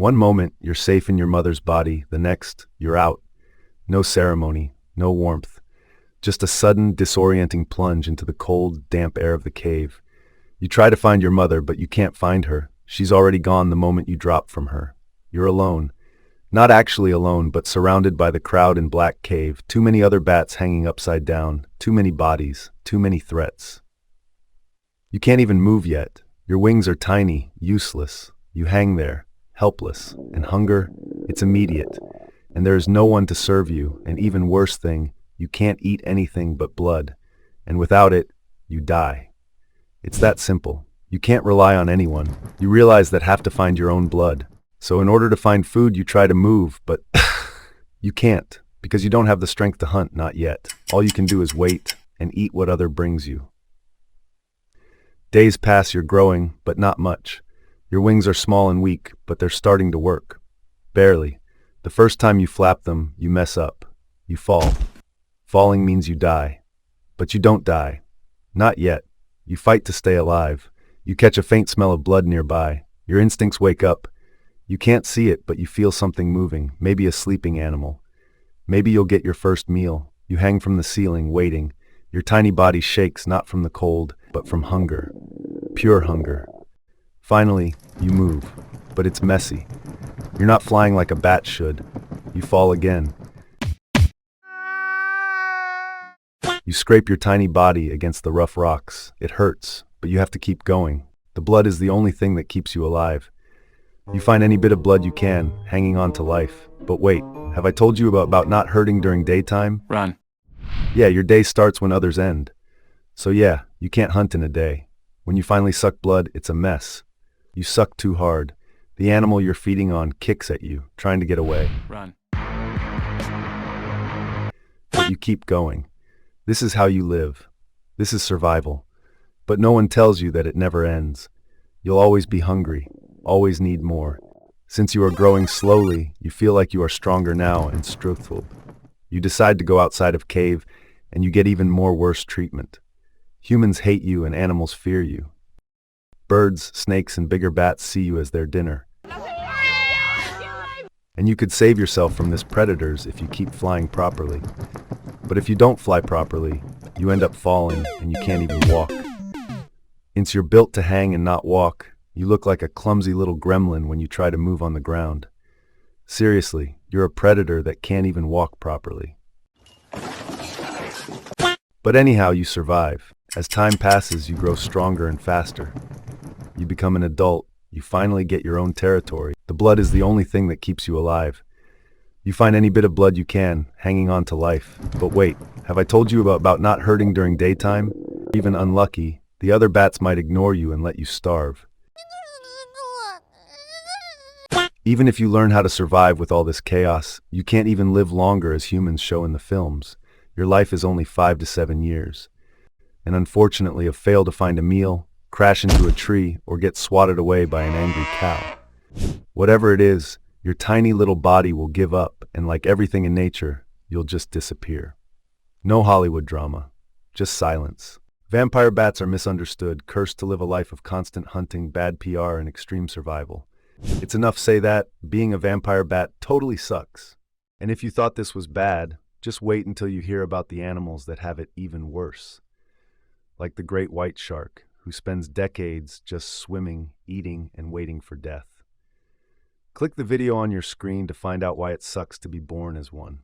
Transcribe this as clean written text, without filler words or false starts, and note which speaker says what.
Speaker 1: One moment, you're safe in your mother's body. The next, you're out. No ceremony, no warmth. Just a sudden, disorienting plunge into the cold, damp air of the cave. You try to find your mother, but you can't find her. She's already gone the moment you drop from her. You're alone. Not actually alone, but surrounded by the crowd in Black Cave. Too many other bats hanging upside down. Too many bodies. Too many threats. You can't even move yet. Your wings are tiny, useless. You hang there, helpless. And hunger, it's immediate. And there is no one to serve you. And even worse thing, you can't eat anything but blood. And without it, you die. It's that simple. You can't rely on anyone. You realize that have to find your own blood. So in order to find food, you try to move, but you can't, because you don't have the strength to hunt, not yet. All you can do is wait and eat what other brings you. Days pass, you're growing, but not much. Your wings are small and weak, but they're starting to work. Barely. The first time you flap them, you mess up. You fall. Falling means you die. But you don't die. Not yet. You fight to stay alive. You catch a faint smell of blood nearby. Your instincts wake up. You can't see it, but you feel something moving, maybe a sleeping animal. Maybe you'll get your first meal. You hang from the ceiling, waiting. Your tiny body shakes not from the cold, but from hunger. Pure hunger. Finally, you move, but it's messy. You're not flying like a bat should. You fall again. You scrape your tiny body against the rough rocks. It hurts, but you have to keep going. The blood is the only thing that keeps you alive. You find any bit of blood you can, hanging on to life. But wait, have I told you about not hurting during daytime?
Speaker 2: Run.
Speaker 1: Yeah, your day starts when others end. So yeah, you can't hunt in a day. When you finally suck blood, it's a mess. You suck too hard. The animal you're feeding on kicks at you, trying to get away.
Speaker 2: Run.
Speaker 1: But you keep going. This is how you live. This is survival. But no one tells you that it never ends. You'll always be hungry, always need more. Since you are growing slowly, you feel like you are stronger now and struthful. You decide to go outside of cave, and you get even more worse treatment. Humans hate you and animals fear you. Birds, snakes, and bigger bats see you as their dinner. And you could save yourself from this predators if you keep flying properly. But if you don't fly properly, you end up falling and you can't even walk. Since you're built to hang and not walk, you look like a clumsy little gremlin when you try to move on the ground. Seriously, you're a predator that can't even walk properly. But anyhow, you survive. As time passes, you grow stronger and faster. You become an adult. You finally get your own territory. The blood is the only thing that keeps you alive. You find any bit of blood you can, hanging on to life. But wait, have I told you about not hurting during daytime? Even unlucky, the other bats might ignore you and let you starve. Even if you learn how to survive with all this chaos, you can't even live longer as humans show in the films. Your life is only 5 to 7 years. And unfortunately, have failed to find a meal, crash into a tree, or get swatted away by an angry cow. Whatever it is, your tiny little body will give up, and like everything in nature, you'll just disappear. No Hollywood drama, just silence. Vampire bats are misunderstood, cursed to live a life of constant hunting, bad PR, and extreme survival. It's enough say that being a vampire bat totally sucks. And if you thought this was bad, just wait until you hear about the animals that have it even worse. Like the great white shark, who spends decades just swimming, eating, and waiting for death. Click the video on your screen to find out why it sucks to be born as one.